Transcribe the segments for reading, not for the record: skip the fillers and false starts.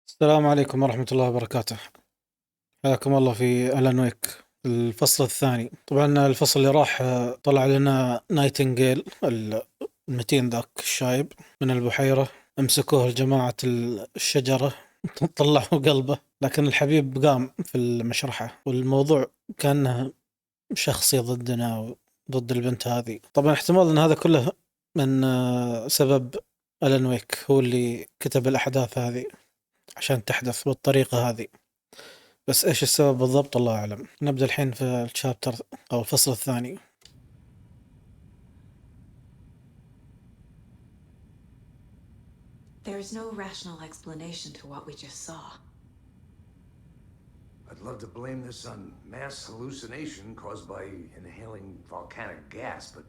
السلام عليكم ورحمة الله وبركاته. حياكم الله في ألان ويك الفصل الثاني. طبعا الفصل اللي راح طلع لنا نايتنجيل المتين ذاك الشايب من البحيرة. امسكوه جماعة الشجرة طلعوا قلبه، لكن الحبيب قام في المشرحة، والموضوع كان شخصي ضدنا وضد البنت هذه. طبعا احتمال ان هذا كله من سبب ألان ويك، هو اللي كتب الأحداث هذه عشان تحدث بالطريقة هذه. بس ايش السبب بالضبط الله اعلم. نبدأ الحين في الشابتر او الفصل الثاني. There's no rational explanation to what we just saw. I'd love to blame this on mass hallucination caused by inhaling volcanic gas, but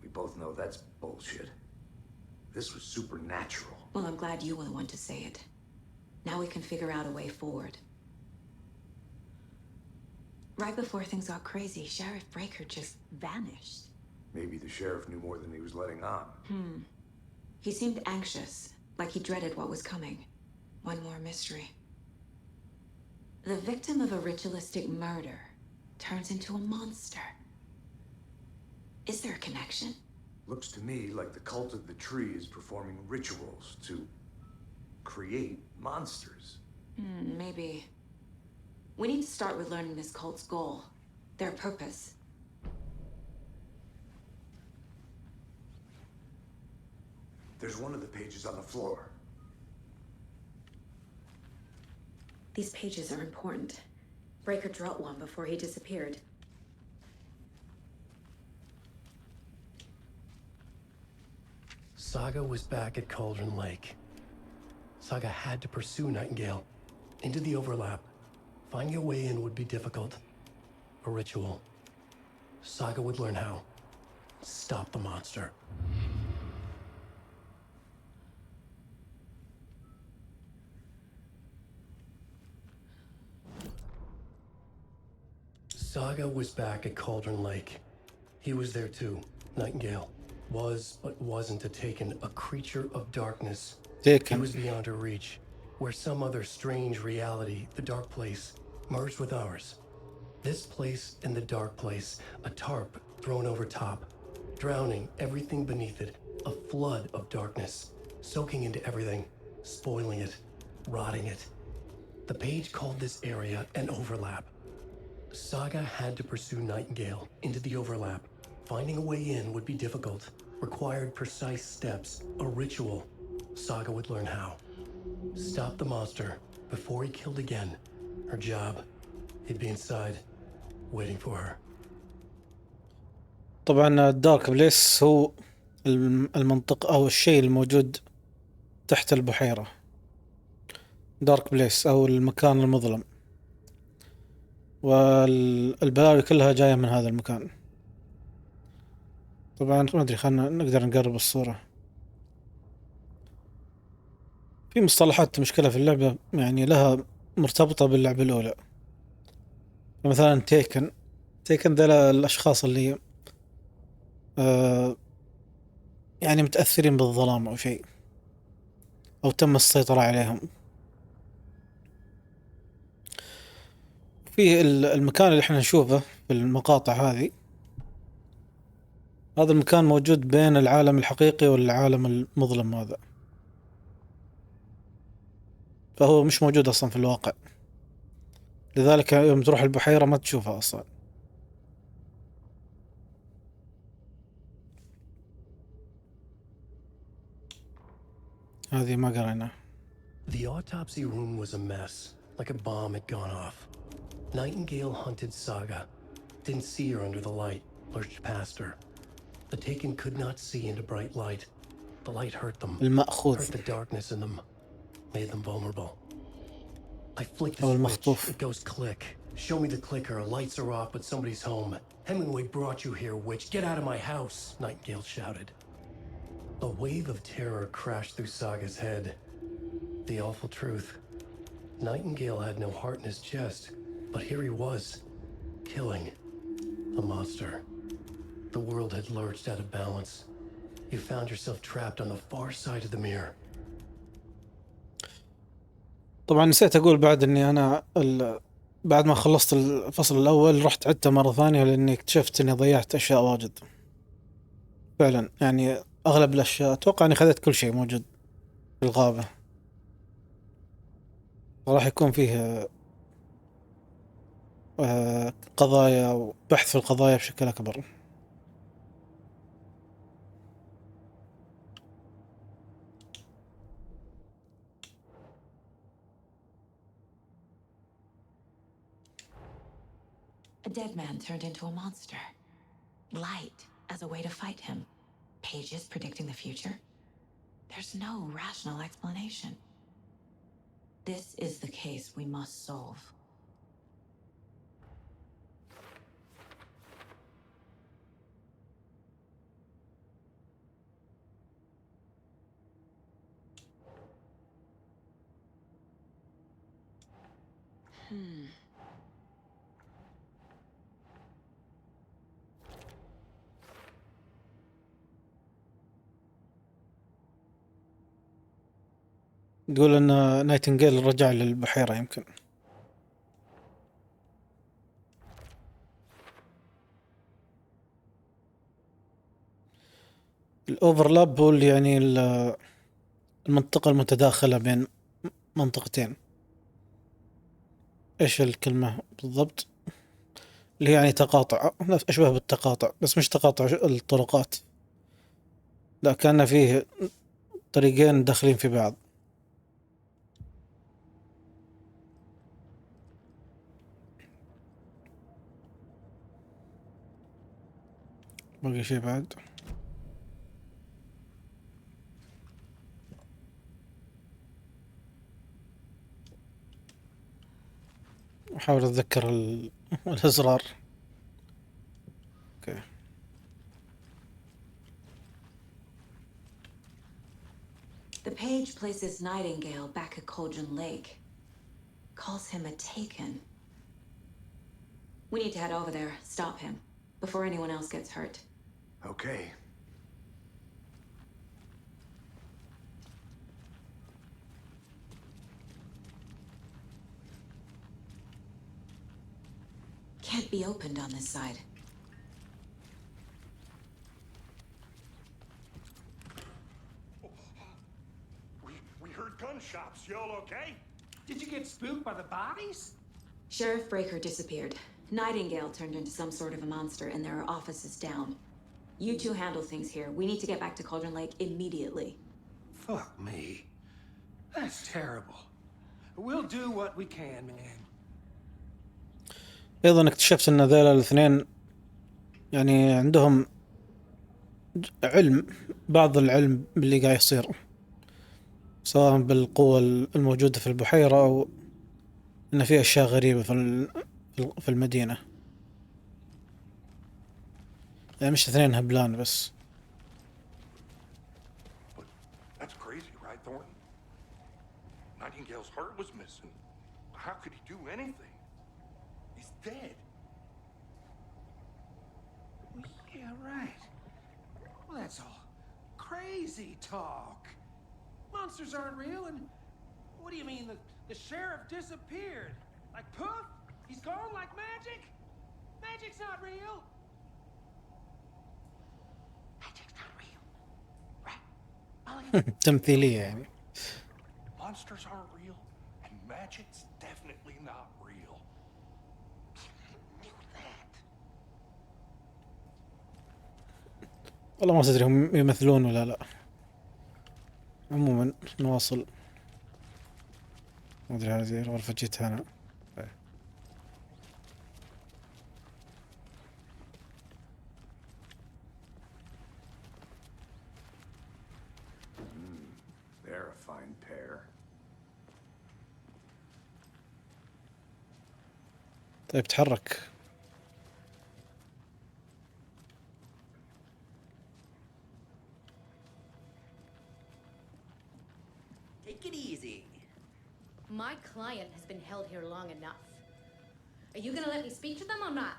we both know that's bullshit. This was supernatural. Well, I'm glad you were the one to say it. Now we can figure out a way forward. Right before things got crazy, Sheriff Breaker just vanished. Maybe the sheriff knew more than he was letting on. He seemed anxious, like he dreaded what was coming. One more mystery. The victim of a ritualistic murder turns into a monster. Is there a connection? Looks to me like the cult of the tree is performing rituals to create monsters. Maybe. We need to start with learning this cult's goal, their purpose. There's one of the pages on the floor. These pages are important. Breaker dropped one before he disappeared. Saga was back at Cauldron Lake. Saga had to pursue Nightingale into the overlap. Finding a way in would be difficult. A ritual. Saga would learn how. Stop the monster. Saga was back at Cauldron Lake. He was there too. Nightingale was, but wasn't a Taken, a creature of darkness. He was beyond her reach, where some other strange reality, the dark place, merged with ours. This place and the dark place, a tarp thrown over top, drowning everything beneath it, a flood of darkness, soaking into everything, spoiling it, rotting it. The page called this area an overlap. Saga had to pursue Nightingale into the overlap. Finding a way in would be difficult, required precise steps, a ritual. Saga would learn how. Stop the monster before he killed again. Her job, he'd be inside, waiting for her. طبعا الدارك بليس هو المنطقة او الشيء الموجود تحت البحيرة. دارك بليس او المكان المظلم، والبلاوي كلها جاية من هذا المكان. طبعا ما ادري، خلنا نقدر نقرب الصورة. في مصطلحات مشكلة في اللعبة، يعني لها مرتبطة باللعبة الأولى. مثلا تيكن ذا الأشخاص اللي يعني متأثرين بالظلام أو شيء، أو تم السيطرة عليهم. في المكان اللي احنا نشوفه في المقاطع هذه، هذا المكان موجود بين العالم الحقيقي والعالم المظلم هذا، فهو مش موجود أصلا في الواقع. لذلك يوم تروح البحيرة ما تشوفه أصلا. هذه ما قرينا. The autopsy room was a mess, like a bomb had gone off. Nightingale hunted Saga. Didn't see her under the light, lurched past her. The Taken could not see into bright light. The light hurt them, المأخوذ hurt the darkness in them, made them vulnerable. I flicked the أو switch, المخطوف. it goes click. Show me the clicker, lights are off, but somebody's home. Hemingway brought you here, witch. Get out of my house, Nightingale shouted. A wave of terror crashed through Saga's head. The awful truth. Nightingale had no heart in his chest, but here he was, killing a monster. The world had lurched out of balance. You found yourself trapped on the far side of the mirror. طبعا نسيت اقول بعد اني انا بعد ما خلصت الفصل الاول رحت عدته مرة ثانية لاني اكتشفت اني ضيعت اشياء واجد فعلا. يعني اغلب الاشياء اتوقع اني خذيت كل شيء موجود في الغابة. راح يكون فيه قضايا وبحث في القضايا بشكل اكبر. A dead man turned into a monster. Light as a way to fight him. Pages predicting the future. There's no rational explanation. This is the case we must solve. تقول ان نايتنجيل رجع للبحيرة يمكن. الاوفرلاب هو اللي يعني المنطقة المتداخلة بين منطقتين. ايش الكلمة بالضبط؟ اللي يعني تقاطع، اشبه بالتقاطع بس مش تقاطع الطرقات، لا كان فيه طريقين داخلين في بعض. باقي شيء بعد؟ احاول اتذكر الازرار. اوكي. The page places Nightingale back at Cauldron Lake. Calls him a taken. We need to head over there, stop him, before anyone else gets hurt. Okay. Can't be opened on this side. We heard gunshots. Y'all okay? Did you get spooked by the bodies? Sheriff Breaker disappeared. Nightingale turned into some sort of a monster, and there are offices down. You two handle things here. We need to get back to Cauldron Lake immediately. Fuck me. That's terrible. We'll do what we can, man. ايضا اكتشفت ان ذيل الاثنين يعني عندهم علم، بعض العلم باللي قاعد يصير، سواء بالقوة الموجودة في البحيرة او ان في اشياء غريبة في المدينة. يعني مش اثنين هبلان بس. That's crazy, right, Thornton? Nightingale's heart was missing. How could he do anything? He's dead. Yeah, right. Well, that's all crazy talk. Monsters aren't real, and what do you mean the sheriff disappeared? Like poof? He's gone like magic? Magic's not real. Magic's not real. Right. تمثيلية يعني. Monsters aren't real, and magic's definitely not real. Knew that. والله ما تدري هم يمثلون ولا لا. عموما نواصل. ما ادري هذه الغرفة جيتها انا. They're a fine pair. طيب تحرك. Take it easy. My client has been held here long enough. Are you gonna let me speak to them or not?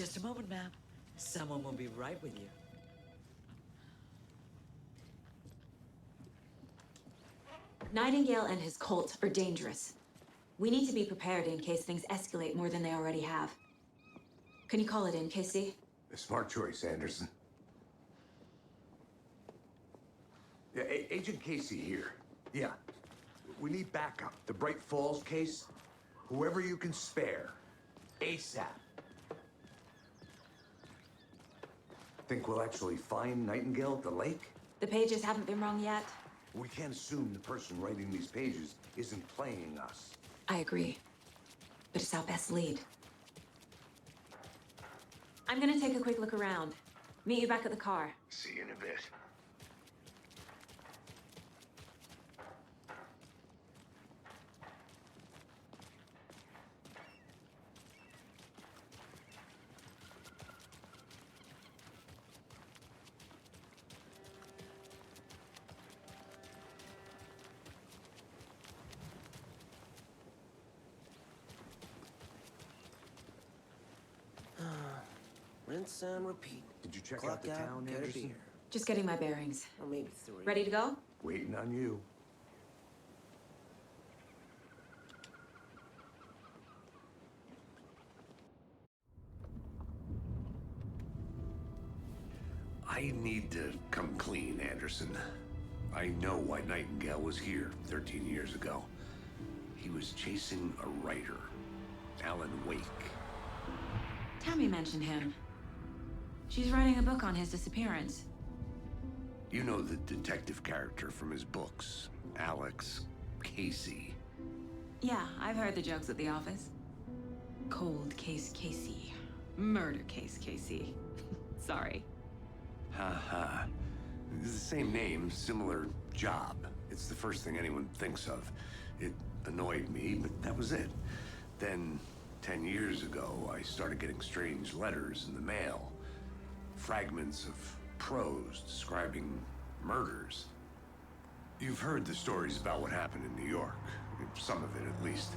Just a moment, ma'am. Someone will be right with you. Nightingale and his cult are dangerous. We need to be prepared in case things escalate more than they already have. Can you call it in, Casey? A smart choice, Anderson. Yeah, Agent Casey here. Yeah. We need backup. The Bright Falls case, whoever you can spare. ASAP. Think we'll actually find Nightingale at the lake? The pages haven't been wrong yet. We can't assume the person writing these pages isn't playing us. I agree. But it's our best lead. I'm gonna take a quick look around. Meet you back at the car. See you in a bit. Rinse and repeat. Did you check Clock out the town, get a Anderson? beer. Just getting my bearings. Or maybe 3. Ready to go? Waiting on you. I need to come clean, Anderson. I know why Nightingale was here 13 years ago. He was chasing a writer, Alan Wake. Tammy mentioned him. She's writing a book on his disappearance. You know the detective character from his books, Alex Casey. Yeah, I've heard the jokes at the office. Cold case Casey. Murder case Casey. Sorry. Ha ha. It's the same name, similar job. It's the first thing anyone thinks of. It annoyed me, but that was it. Then, 10 years ago, I started getting strange letters in the mail. Fragments of prose describing murders. You've heard the stories about what happened in New York. Some of it, at least.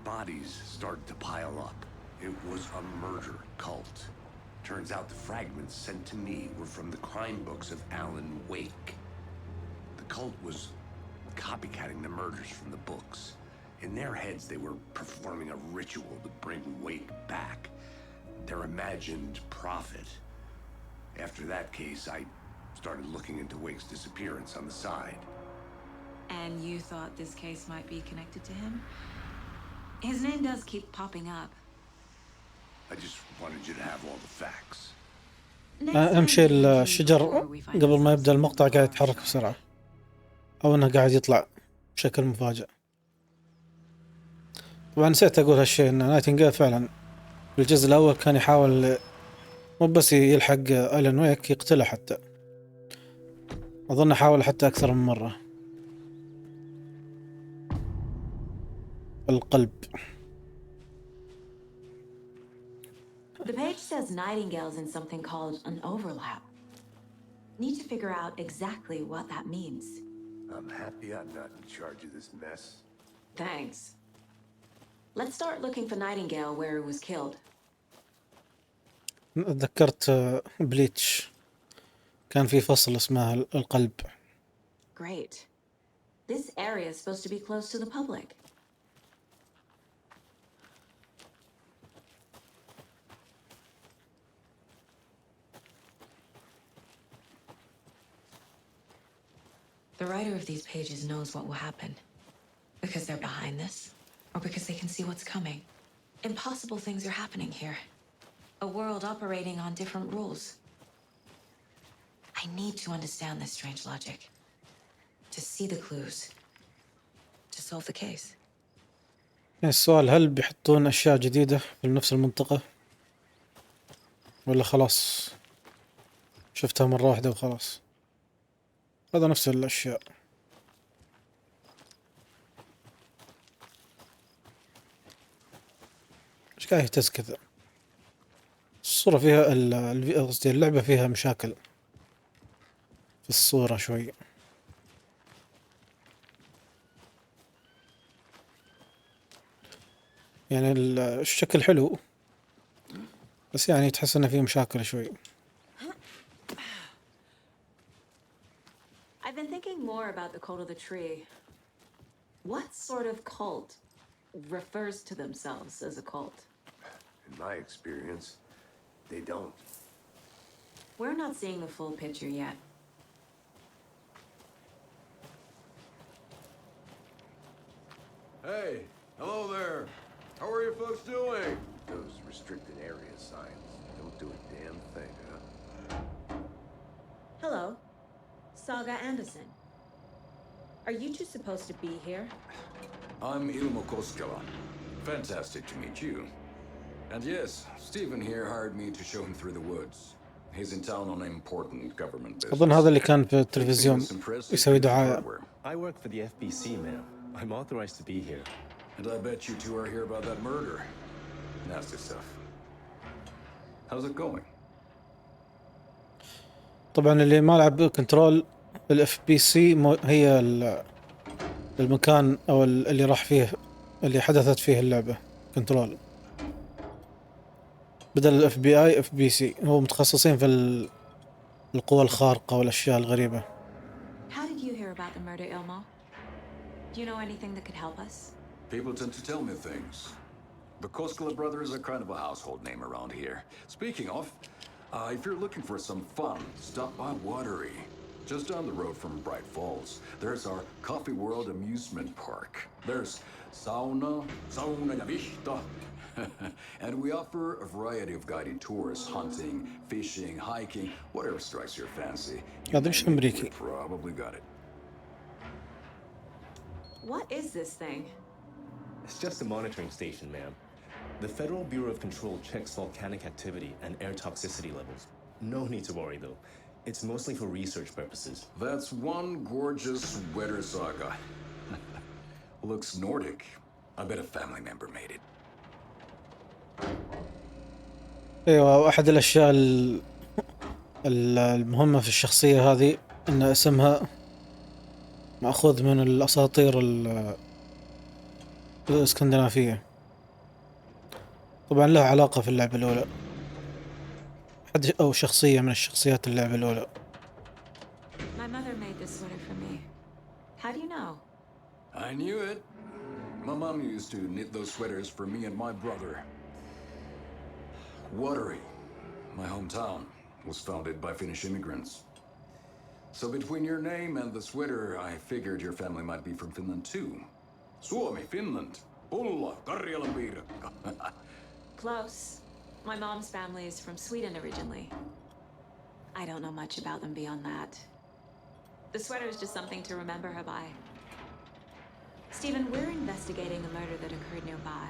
Bodies started to pile up. It was a murder cult. Turns out the fragments sent to me were from the crime books of Alan Wake. The cult was copycatting the murders from the books. In their heads, they were performing a ritual to bring Wake back. Their imagined prophet. After that case, I started looking into Wake's disappearance on the side. And you thought this case might be connected to him? His name does keep popping up. I just wanted you to have all the facts. أهم شيء الشجر قبل ما يبدأ المقطع قاعد يتحرك بسرعة أو أنه قاعد يطلع بشكل مفاجئ. طبعا نسيت أقول هالشيء إن نايتنجيل فعلا في الجزء الأول كان يحاول مو بس يلحق آلان ويك يقتله حتى أظن حاول حتى أكثر من مرة. القلب. The page says Nightingale's in something called an overlap. Need to figure out exactly what that means. I'm happy I'm not in charge of this mess. Thanks. Let's start looking for Nightingale where he was killed. تذكرت بليتش كان في فصل اسمه القلب. Great. This area is supposed to be close to the public. The writer of these pages knows what will happen. Because they're behind this, or because they can see what's coming. Impossible things are happening here. A world operating on different rules. I need to understand this strange logic. To see the clues. To solve the case. السؤال هل بيحطون أشياء جديدة في نفس المنطقة ولا خلاص شفتها مرة واحدة وخلاص. هذا نفس الأشياء. إيش قاعد يهتز كذا؟ الصورة فيها قصدي اللعبة فيها مشاكل في الصورة شوي. يعني الشكل حلو بس يعني تحس إنه فيه مشاكل شوي. I've been thinking more about the code of the tree. What sort of cult refers to themselves as a cult? In my experience, they don't. We're not seeing the full picture yet. Hey, hello there. How are you folks doing? Those restricted area signs don't do a damn thing, huh? Hello, Saga Anderson. Are you two supposed to be here? I'm Ilmo Koskela. Fantastic to meet you. And yes, Stephen here hired me to show him through the woods. He's in town on important government business. أظن هذا اللي كان في التلفزيون يسوي دعاية. I work for the FBC, ma'am. I'm authorized to be here. And I bet you two are here about that murder. Nasty stuff. How's it going? طبعا اللي ما لعب كنترول الاف بي سي هي المكان او اللي راح فيه اللي حدثت فيه اللعبة كنترول، بدل الاف بي اي اف بي سي. هو متخصصين في القوى الخارقة والاشياء الغريبة. How did you hear about the murder, Ilmo? Do you know anything that could help us? People tend to tell me things. The Koskela brothers are kind of a household name around here. Speaking of, if you're looking for some fun, stop by Watery. Just down the road from Bright Falls, there's our Coffee World amusement park. There's sauna ja vihta. And we offer a variety of guided tours, hunting, fishing, hiking, whatever strikes your fancy. هذا مش أمريكي. You probably got it. What is this thing? It's just a monitoring station, ma'am. The Federal Bureau of Control checks volcanic activity and air toxicity levels. No need to worry, though. It's mostly for research purposes. That's one gorgeous sweater saga. Looks Nordic. I bet a family member made it. ايوه، واحد الاشياء المهمة في الشخصية هذه ان اسمها مأخوذ من الاساطير الاسكندنافية. طبعا له علاقة في اللعبة الاولى، او شخصية من الشخصيات اللعبة الاولى. My mother made this sweater for me. How do you know? I knew it. My mom used to knit those sweaters for me and my brother. Watery, my hometown, was founded by Finnish immigrants. So between your name and the sweater, I figured your family might be from Finland too. Suomi, Finland. Pulla, Karjalan piirakka. Close. My mom's family is from Sweden originally. I don't know much about them beyond that. The sweater is just something to remember her by. Stephen, we're investigating a murder that occurred nearby.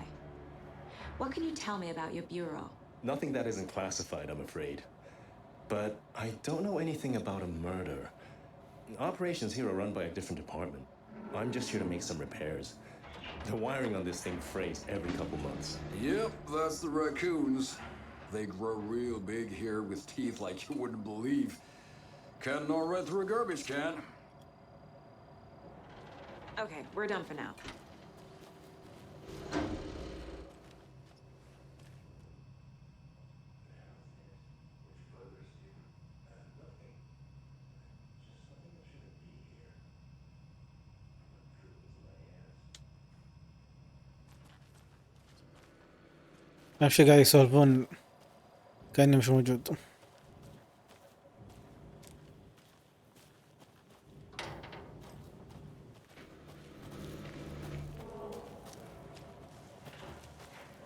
What can you tell me about your bureau? Nothing that isn't classified, I'm afraid. But I don't know anything about a murder. Operations here are run by a different department. I'm just here to make some repairs. The wiring on this thing frays every couple months. Yep, that's the raccoons. They grow real big here with teeth like you wouldn't believe. Can't gnaw right through a garbage can. Okay, we're done for now. أهم شي قاعد يسولفون كأني مش موجود.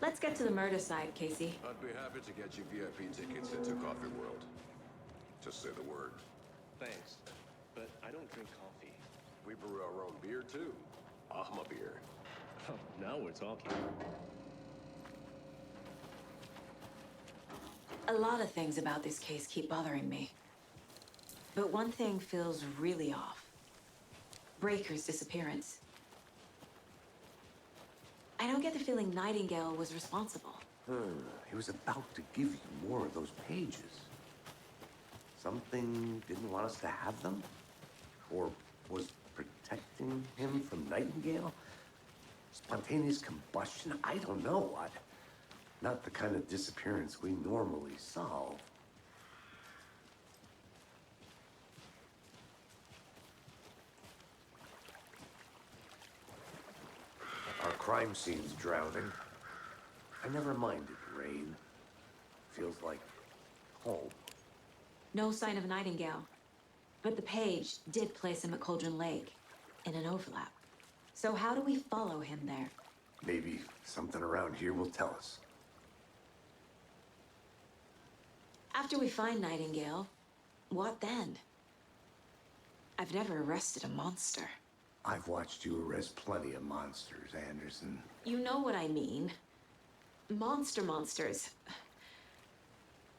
Let's get to the murder site, Casey. I'd be happy to get you VIP tickets into Coffee World. Just say the word. Thanks, but I don't drink coffee. We brew our own beer too. Ahma beer. Oh, now we're talking. A lot of things about this case keep bothering me. But one thing feels really off. Breaker's disappearance. I don't get the feeling Nightingale was responsible. He was about to give you more of those pages. Something didn't want us to have them? Or was protecting him from Nightingale? Spontaneous combustion? I don't know. Not the kind of disappearance we normally solve. crime scene's drowning. I never minded rain. Feels like home. No sign of Nightingale. But the page did place him at Cauldron Lake, in an overlap. So how do we follow him there? Maybe something around here will tell us. After we find Nightingale, what then? I've never arrested a monster. I've watched you arrest plenty of monsters, Anderson. You know what I mean. Monsters.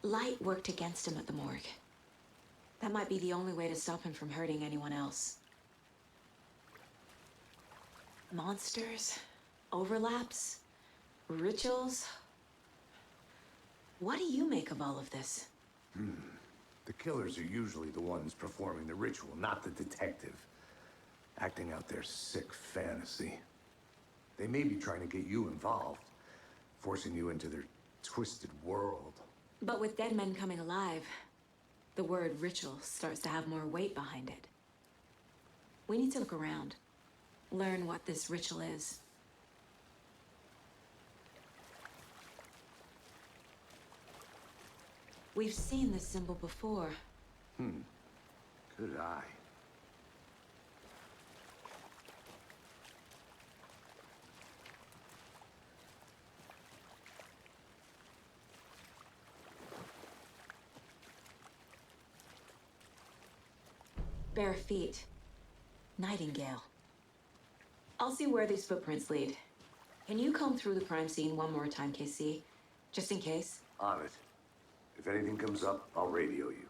Light worked against him at the morgue. That might be the only way to stop him from hurting anyone else. Monsters, overlaps, rituals. What do you make of all of this? The killers are usually the ones performing the ritual, not the detective. Acting out their sick fantasy. They may be trying to get you involved, forcing you into their twisted world. But with dead men coming alive, the word ritual starts to have more weight behind it. We need to look around, learn what this ritual is. We've seen this symbol before. Good eye. Bare feet. Nightingale. I'll see where these footprints lead. Can you comb through the crime scene one more time, KC? Just in case? On it. If anything comes up, I'll radio you.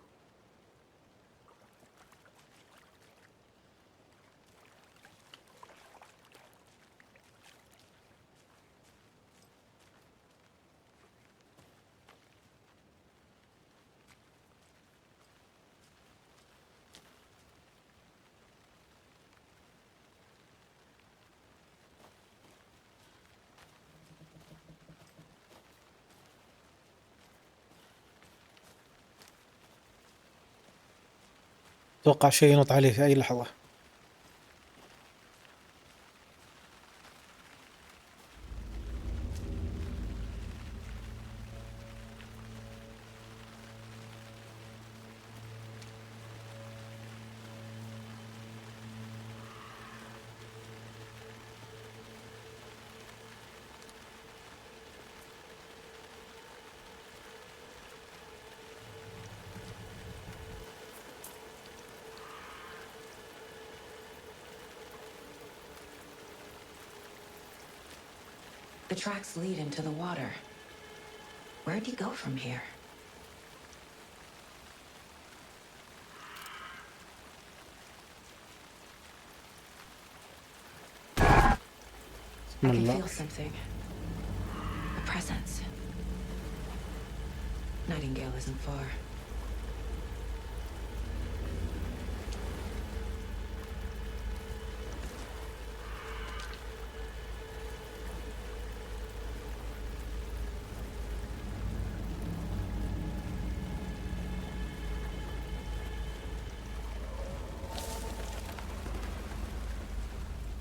أتوقع شيء ينط عليه في أي لحظة. The tracks lead into the water. Where'd he go from here? I can feel something. A presence. Nightingale isn't far.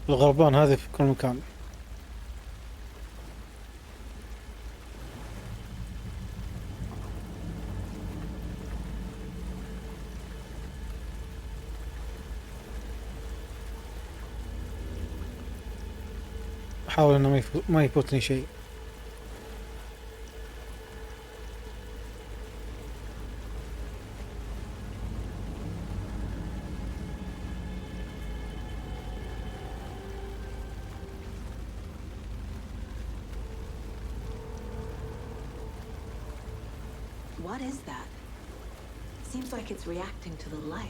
الغربان هذه في كل مكان. أحاول إنه ما يفوتني شيء. What is that? Seems like it's reacting to the light.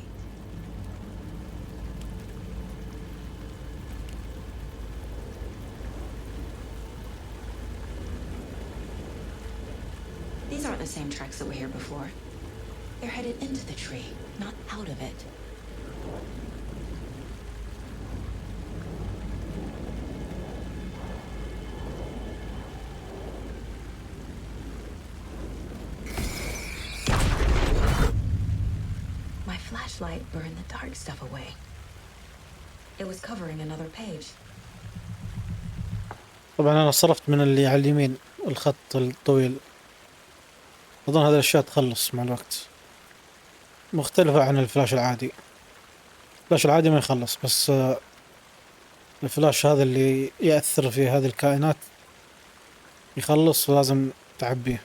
These aren't the same tracks that were here before. They're headed into the tree, not out of it. My flashlight burned the dark stuff away. It was covering another page. طبعا أنا صرفت من اللي على اليمين الخط الطويل، أظن هذه الأشياء تخلص مع الوقت، مختلفة عن الفلاش العادي. الفلاش العادي ما يخلص، بس الفلاش هذا اللي يأثر في هذه الكائنات يخلص، ولازم تعبيه.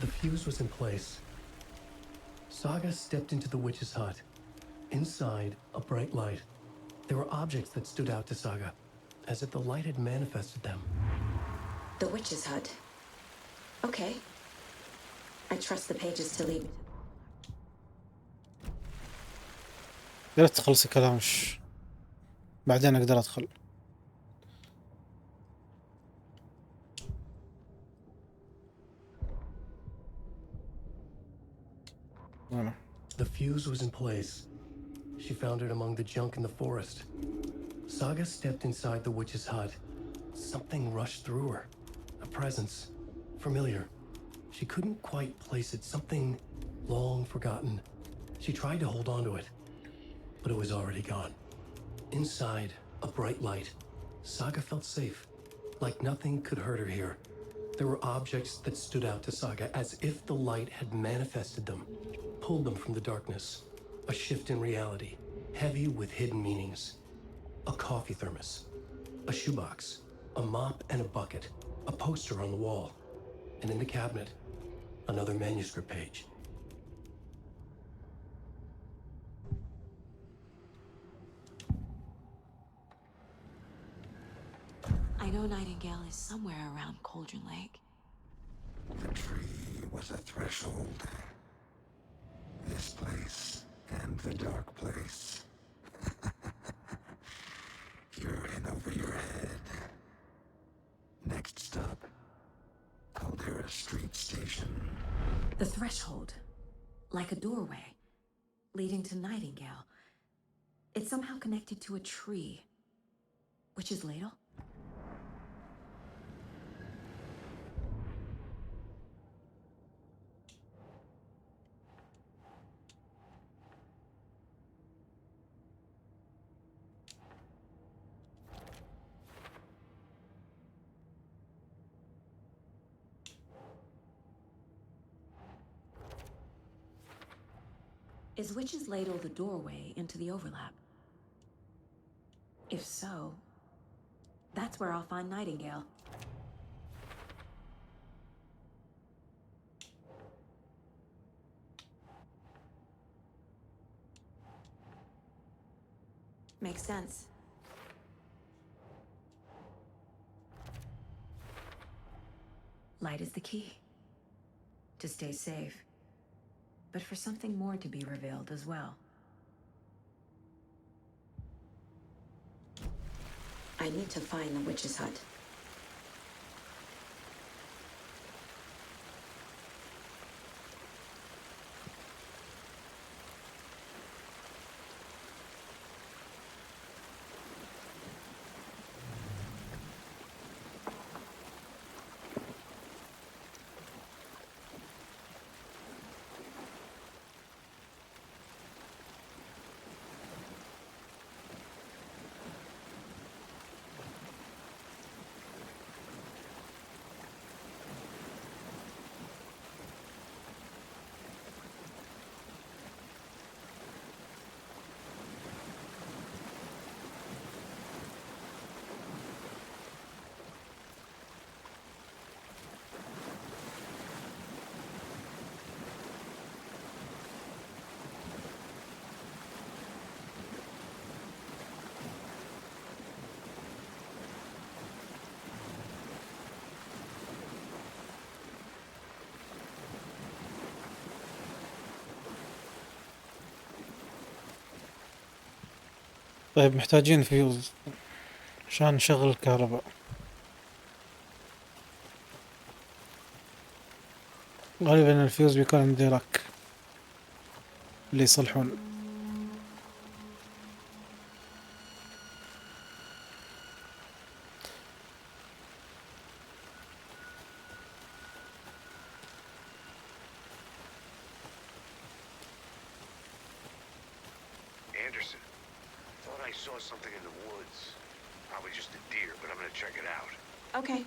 The fuse was in place. Saga stepped into the witch's hut. Inside, a bright light. There were objects that stood out to Saga, as if the light had manifested them. The witch's hut. Okay. I trust the pages to lead me. يا ريت تخلصي كلامش بعدين أقدر أدخل. The fuse was in place. She found it among the junk in the forest. Saga stepped inside the witch's hut. Something rushed through her. A presence. Familiar. She couldn't quite place it. Something long forgotten. She tried to hold on to it, but it was already gone. Inside, a bright light. Saga felt safe. Like nothing could hurt her here. There were objects that stood out to Saga as if the light had manifested them, pulled them from the darkness. A shift in reality, heavy with hidden meanings. A coffee thermos, a shoebox, a mop and a bucket, a poster on the wall, and in the cabinet, another manuscript page. I know Nightingale is somewhere around Cauldron Lake. The tree was a threshold. This place and the dark place. You're in over your head. Next stop, Caldera Street Station. The threshold. Like a doorway. Leading to Nightingale. It's somehow connected to a tree. Witch's ladle? Is Witch's ladle the doorway into the overlap? If so, that's where I'll find Nightingale. Makes sense. Light is the key. To stay safe. But for something more to be revealed as well. I need to find the witch's hut. طيب محتاجين فيوز عشان نشغل الكهرباء. غالبا الفيوز بيكون عند راك اللي يصلحون. Anderson, thought I saw something in the woods. Probably just a deer, but I'm gonna check it out. Okay.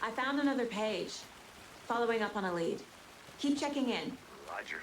I found another page. Following up on a lead. Keep checking in. Roger.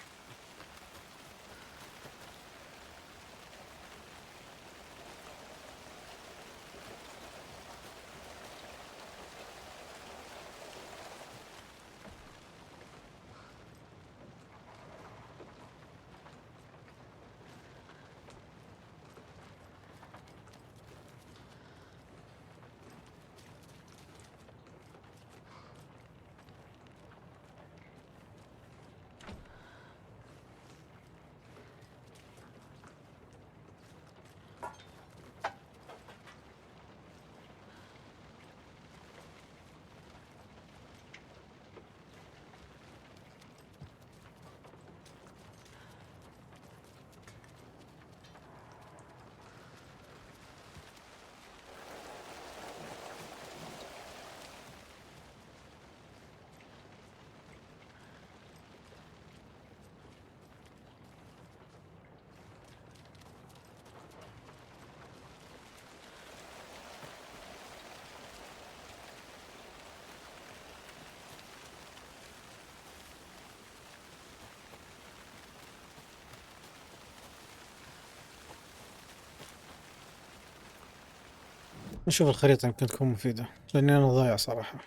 نشوف الخريطة يمكن تكون مفيدة لأني أنا ضايع صراحة.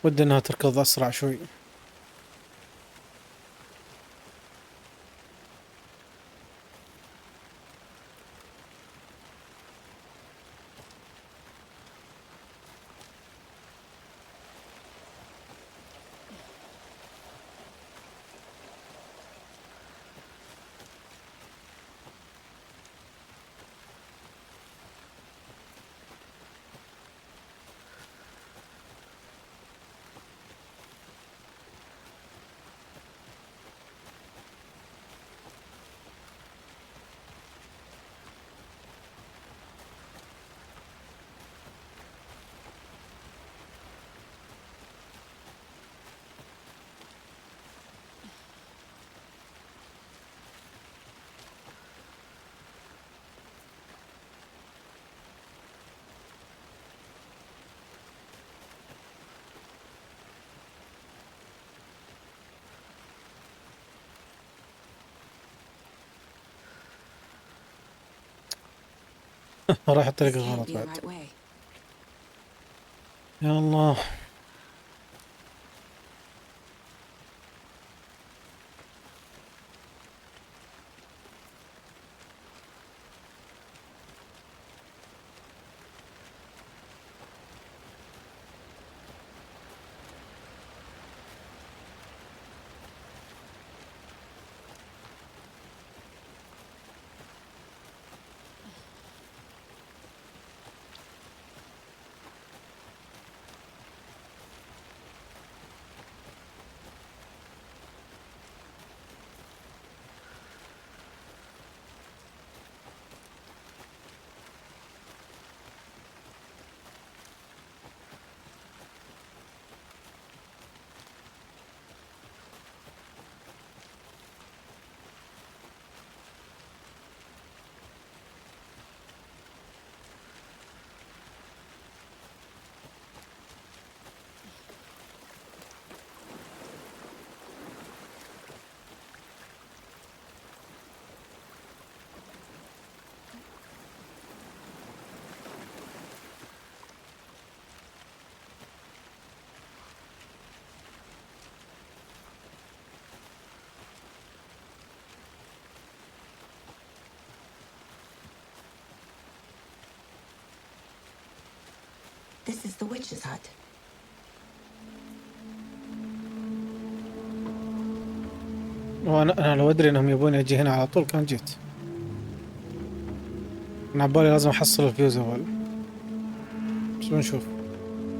ودي انها تركض اسرع شوي. راح الطريق غلط بعد. يا الله. This is the witch's hut. وأنا لو أدري إنهم يبون أجي هنا على طول كان جيت. أنا عبالي لازم أحصل الفيوز أول. بس بنشوف.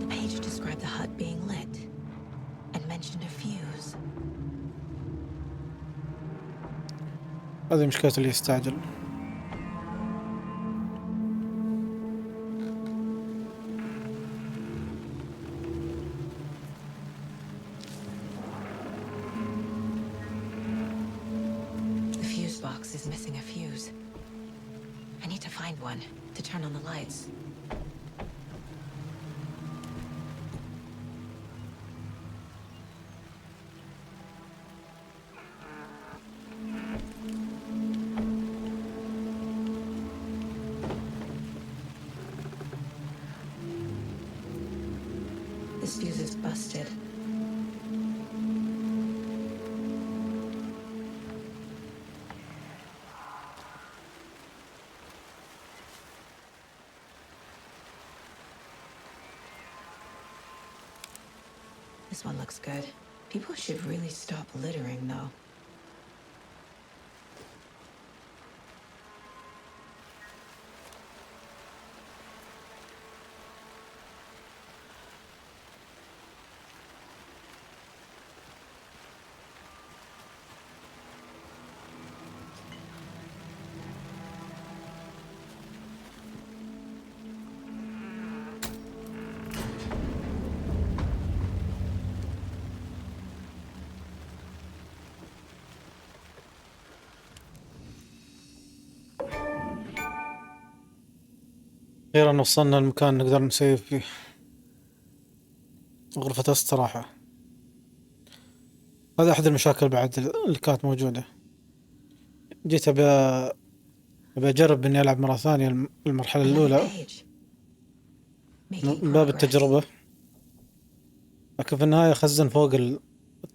The page described the hut being lit and mentioned a fuse. هذه مشكلة اللي يستعجل. Is missing a fuse. I need to find one to turn on the lights. This fuse is busted. This one looks good. People should really stop littering, though. أخيرا وصلنا المكان نقدر نسيف فيه. غرفة استراحة. هذا أحد المشاكل بعد اللي كانت موجودة. جيت أبي أجرب إني ألعب مرة ثانية المرحلة الأولى من باب التجربة، لكن في النهاية خزن فوق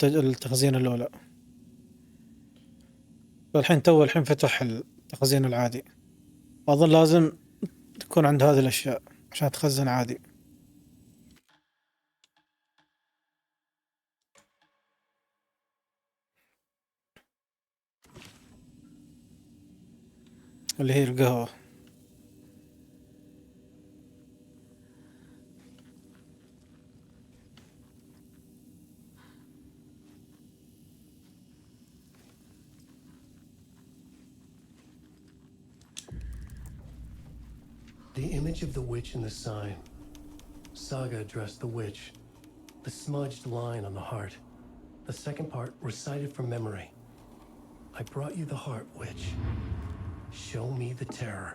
التخزين الأولى. فالحين الحين فتح التخزين العادي، وأظن لازم تكون عند هذه الأشياء عشان تخزن عادي. اللي هي القهوة. The image of the witch in the sign. Saga addressed the witch. The smudged line on the heart. The second part recited from memory. I brought you the heart, witch. Show me the terror.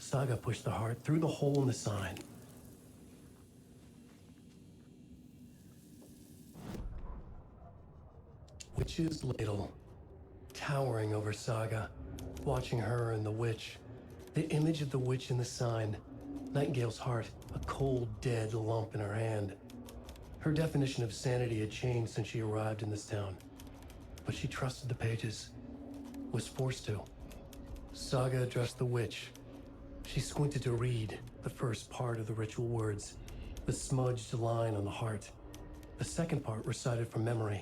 Saga pushed the heart through the hole in the sign. Witch's ladle, towering over Saga, watching her and the witch. The image of the witch in the sign. Nightingale's heart, a cold, dead lump in her hand. Her definition of sanity had changed since she arrived in this town. But she trusted the pages. Was forced to. Saga addressed the witch. She squinted to read the first part of the ritual words. The smudged line on the heart. The second part recited from memory.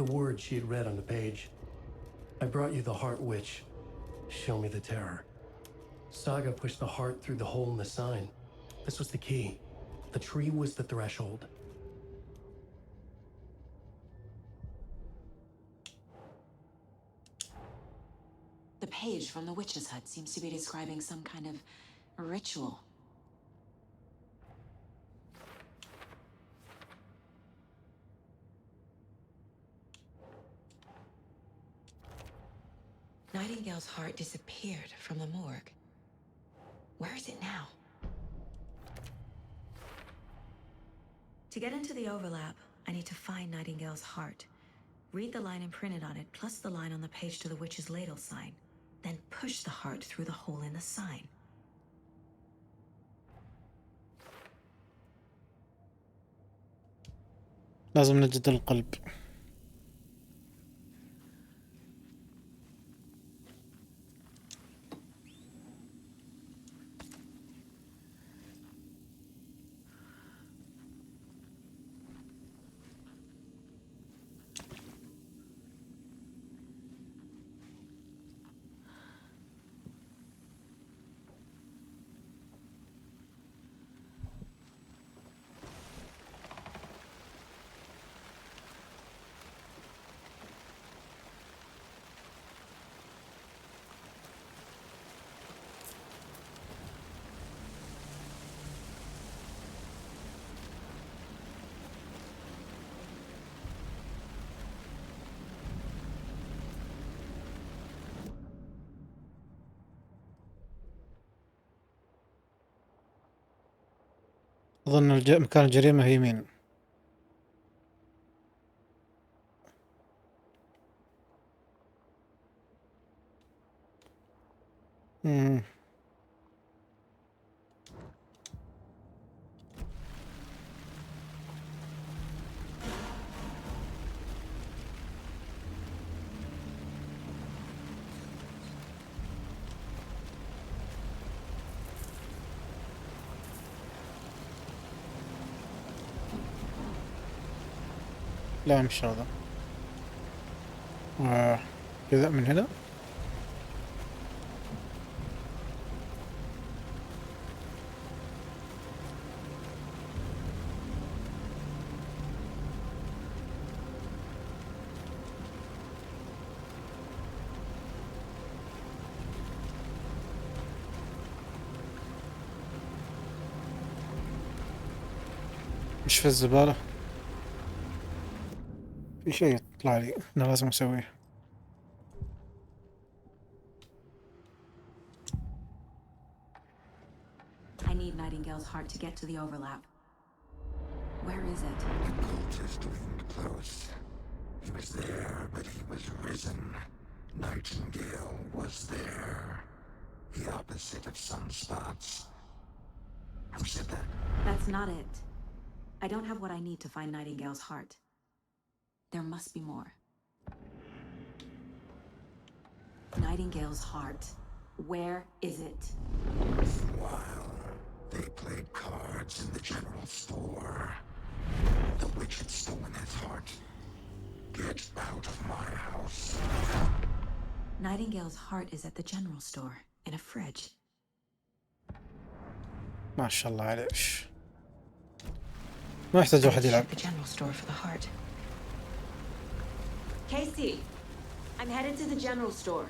The words she had read on the page. I brought you the heart, witch. Show me the terror. Saga pushed the heart through the hole in the sign. This was the key. The tree was the threshold. The page from the witch's hut seems to be describing some kind of ritual. Nightingale's heart disappeared from the morgue. Where is it now? To get into the overlap, I need to find Nightingale's heart. Read the line imprinted on it, plus the line on the page to the witch's ladle sign. Then push the heart through the hole in the sign. لازم نجد القلب. أظن مكان الجريمة هي يمين. لا مش هذا. كذا من هنا. مش في الزبالة. في شيء يطلع لي أنا لازم أسويه. I need Nightingale's heart to get to the overlap. Where is it? The cultist wasn't close. He was there, but he was risen. Nightingale was there. The opposite of sunspots. Who said that? That's not it. I don't have what I need to find Nightingale's heart. There must be more. Nightingale's heart. Where is it? While they played cards in the general store, the witch had stolen his heart. Get out of my house. Nightingale's heart is at the general store, in a fridge. ما شاء الله عليش. ما يحتاج واحد يلعب. The general store for the heart. Casey, I'm headed to the general store.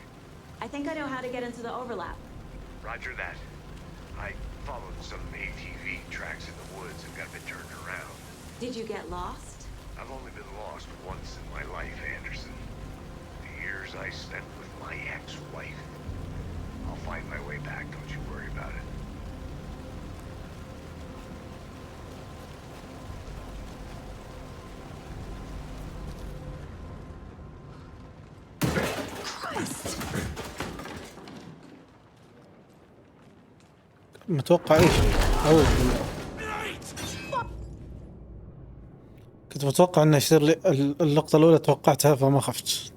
I think I know how to get into the overlap. Roger that. I followed some ATV tracks in the woods and got a bit turned around. Did you get lost? I've only been lost once in my life, Anderson. The years I spent with my ex-wife. I'll find my way back, don't you worry about it. متوقع ايش اول كنت متوقع انه يصير لي اللقطة الاولى توقعتها فما خفت.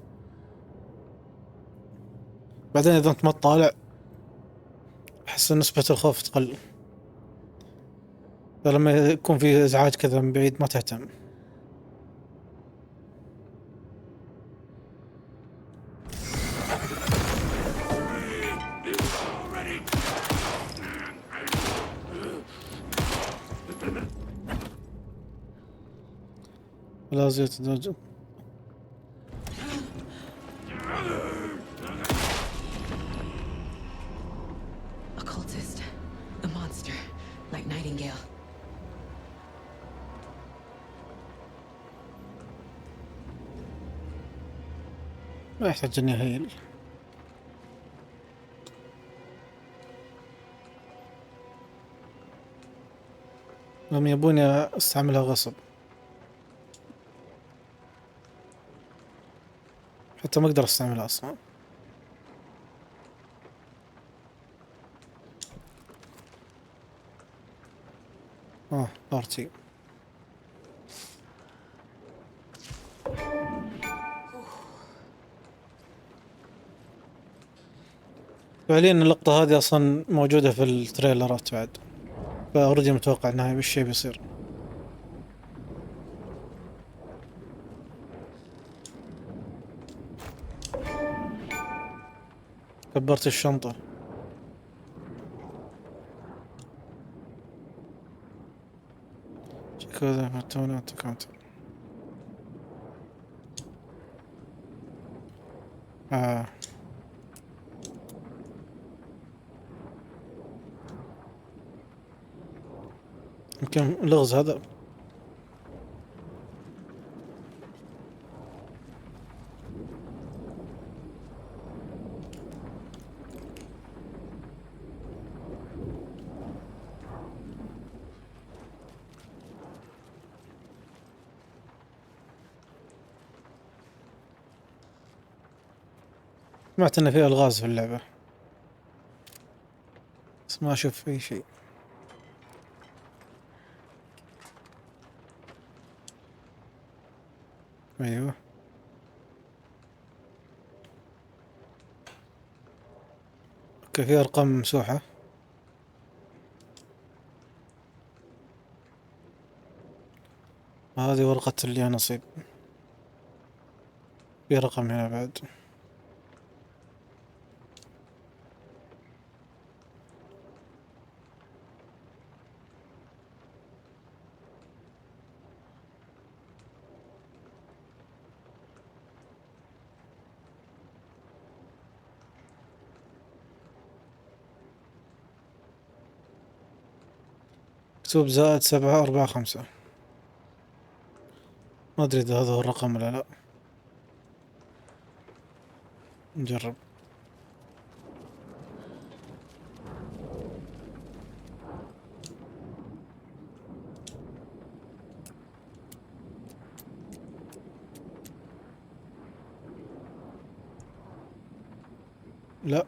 بعدين اذا انت ما تطالع احس نسبة الخوف تقل. فلما يكون في ازعاج كذا من بعيد ما تهتم. لا زيت درجة. A cultist, a monster, like Nightingale. ما يحتاج اني هيل. هم يبوني استعملها غصب. حتى ما اقدر استعملها اصلا. بارتي. فعليا اللقطة هذه اصلا موجودة في التريلرات بعد، فاوريدي متوقع انها بالشي بيصير. كبرت الشنطة. كذا فتونا تكاتب. يمكن لغز هذا. سمعت ان في الغاز في اللعبة بس ما اشوف اي شيء. ايوه اوكي، في ارقام ممسوحة. هذه ورقة اللي نصيب. في رقم هنا بعد. مكتوب زائد 745. ما ادري اذا هذا هو الرقم ولا لا. نجرب. لا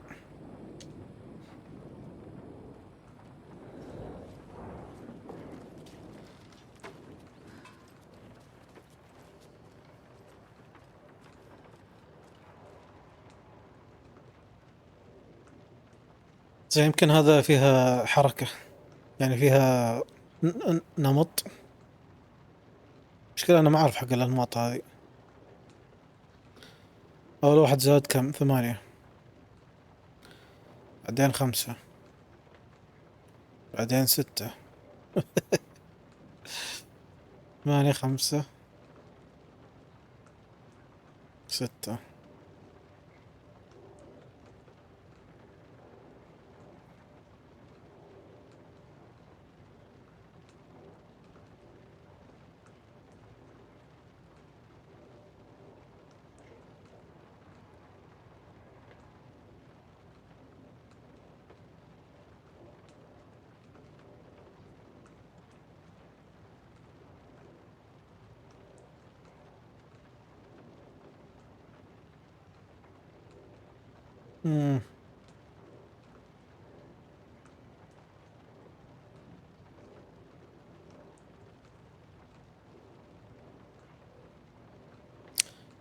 زي يمكن هذا فيها حركة، يعني فيها نمط. مشكلة انا ما اعرف حق الانماط هذه. اول واحد زاد كم؟ 8، بعدين 5، بعدين 6. 8 5 6.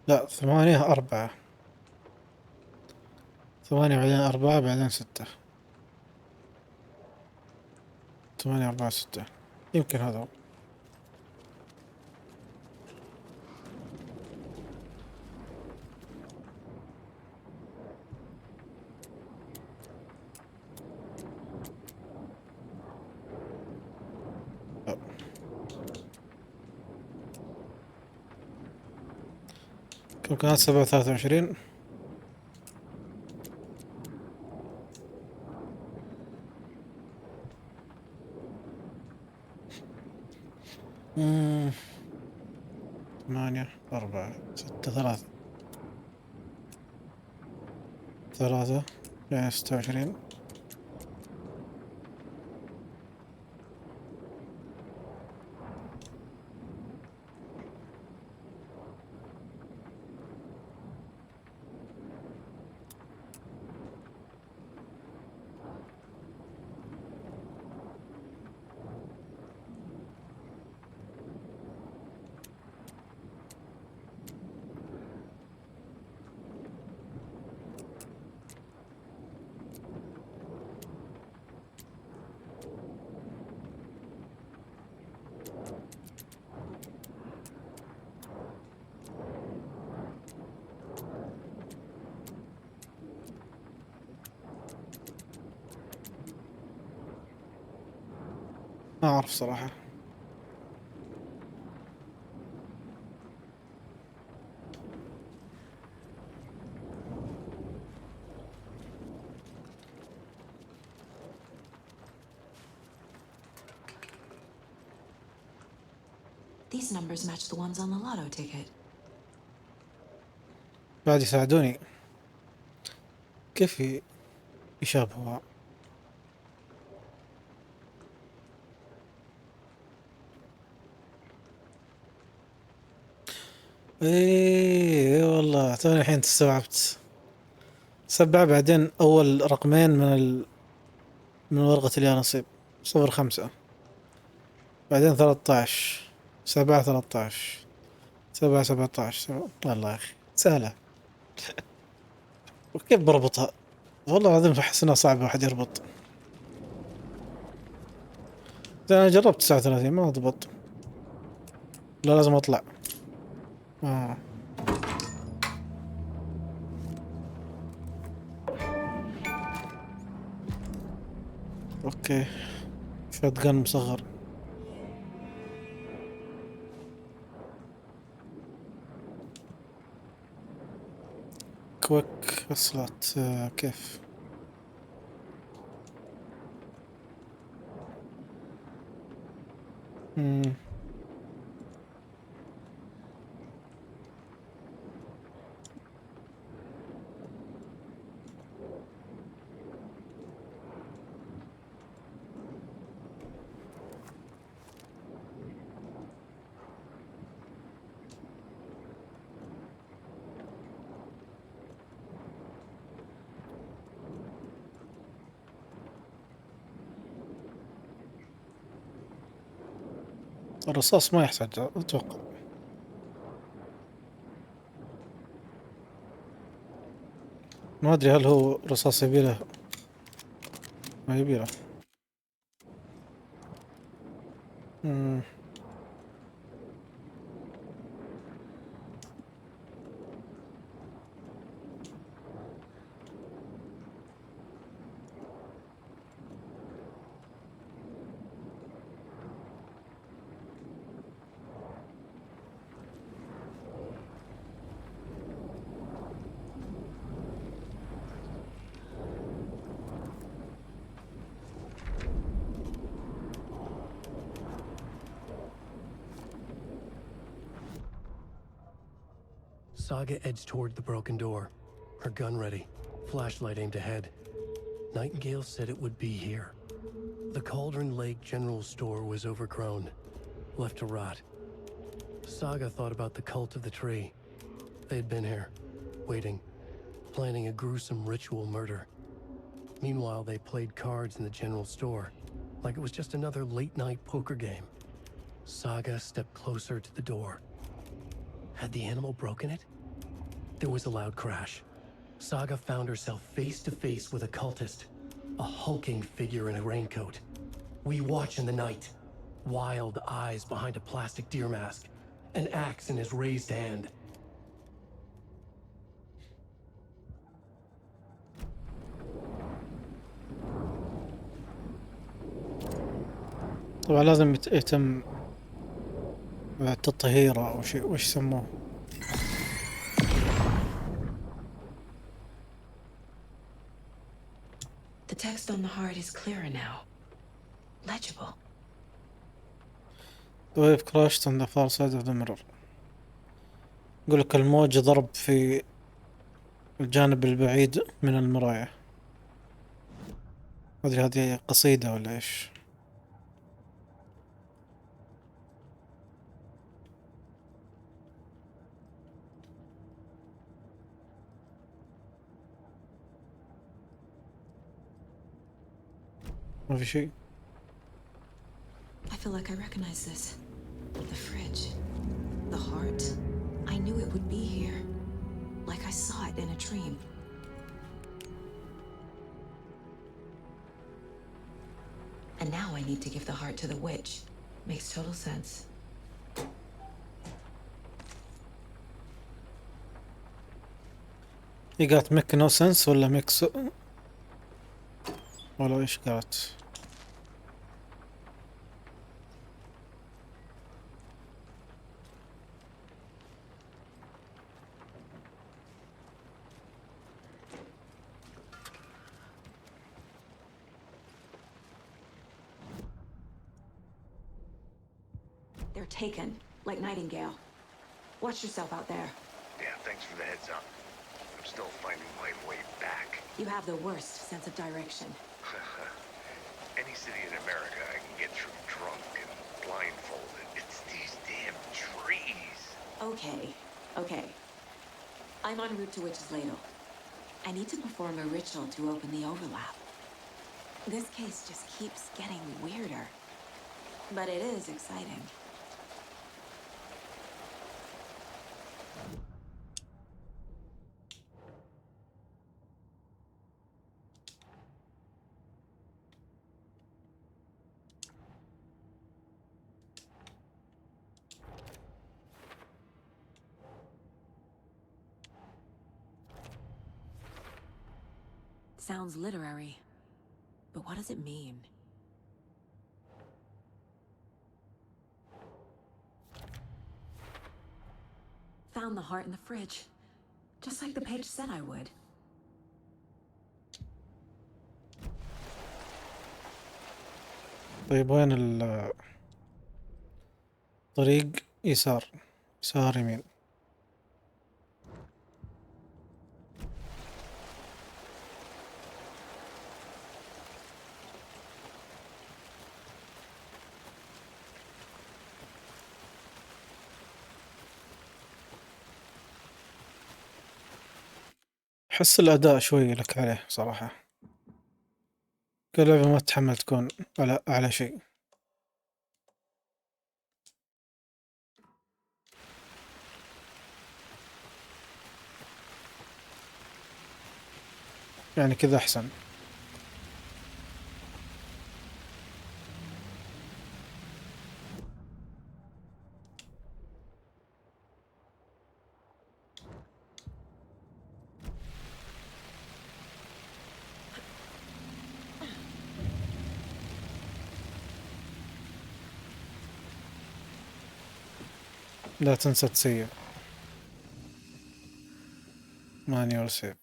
لا 8 4. 8 بعدين 4 بعدين 6. 8 4 6. يمكن هذا هو. لا. كم كانت؟ 7 23. مم. 8 4 6 3. 3 يعني 26. ما أعرف صراحة. These numbers match the ones on the lotto ticket. بعد يساعدوني كيف يشابهوا. ايه والله توني الحين استوعبت. 7 بعدين أول رقمين من ورقة اليانصيب 05 بعدين 13 7 13 7 17 والله يا أخي سهلة. وكيف بربطها والله العظيم أحس إنها صعبة واحد يربط. أنا جربت 39 ما ضبط. لا لازم أطلع. اوكي شotgun مصغر. كويك وصلت كيف الرصاص ما يحتاج اتوقع. ما ادري هل هو رصاص يبيله ما يبيله. Saga edged toward the broken door, her gun ready, flashlight aimed ahead. Nightingale said it would be here. The Cauldron Lake General Store was overgrown, left to rot. Saga thought about the cult of the tree. They'd been here, waiting, planning a gruesome ritual murder. Meanwhile, they played cards in the general store, like it was just another late-night poker game. Saga stepped closer to the door. Had the animal broken it? There was a loud crash. Saga found herself face to face with a cultist, a hulking figure in a raincoat. We watch in the night, wild eyes behind a plastic deer mask, an axe in his raised hand. طبعا لازم يتم التطهير او شيء وش يسموه. The text on the heart is clearer now. Legible. The wave crashed on the far side of the mirror. يقول لك الموج ضرب في الجانب البعيد من المراية. ما ادري هذه قصيدة ولا ايش. ما في شيء. I feel like I recognize this. The fridge. The heart. I knew it would be here. Like I saw it in a dream. And now I need to give the heart to the witch. Makes total sense. He got make no sense ولا makes ولا ايش قالت. They're taken, like Nightingale. Watch yourself out there. Yeah, thanks for the heads up. I'm still finding my way back. You have the worst sense of direction. Any city in America I can get through drunk and blindfolded. It's these damn trees. Okay. I'm en route to Witch's Ladle. I need to perform a ritual to open the overlap. This case just keeps getting weirder. But it is exciting. Sounds literary, but what does it mean? Found the heart in the fridge, just like the page said I would. طيب وين الطريق؟ يسار، يسار يمين. أحس الأداء شوي لك عليه صراحة، كل لعبة ما تتحمل تكون على شيء. يعني كذا أحسن. لا تنسى تسيب مانيوال سيف.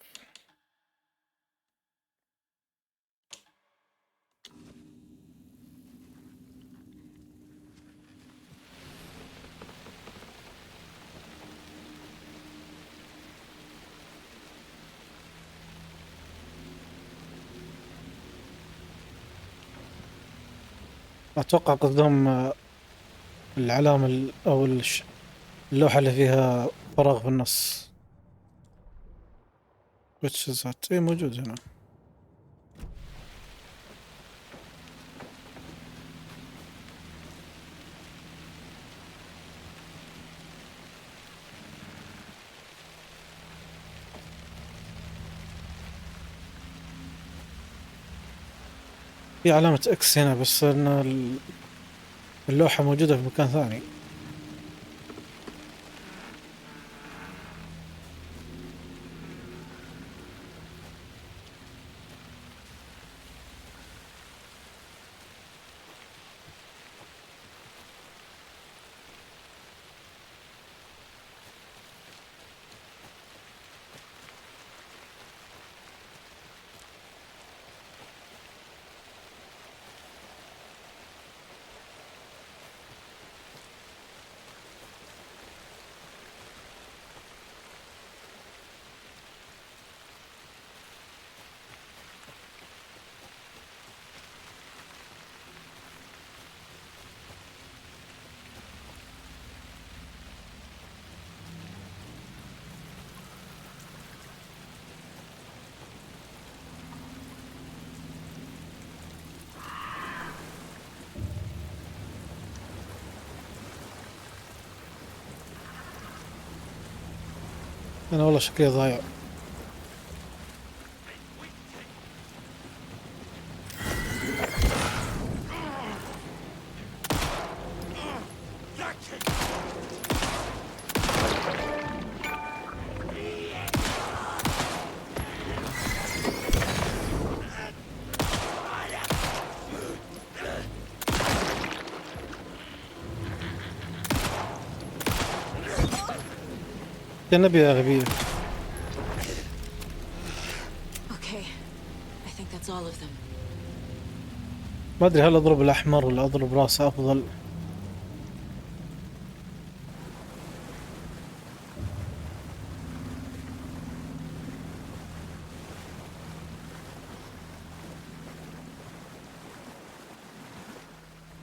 أتوقع قصدهم العلامة أو اللوحة اللي فيها فراغ في النص. وتشزات ايه موجود هنا. في علامة اكس هنا، بس ان اللوحة موجودة في مكان ثاني. أنا والله شكلي ضايع. يا نبي يا غبية. ما أدري هل أضرب الأحمر ولا أضرب راسه أفضل.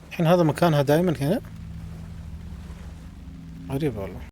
الحين هذا مكانها دائما هنا، غريب والله.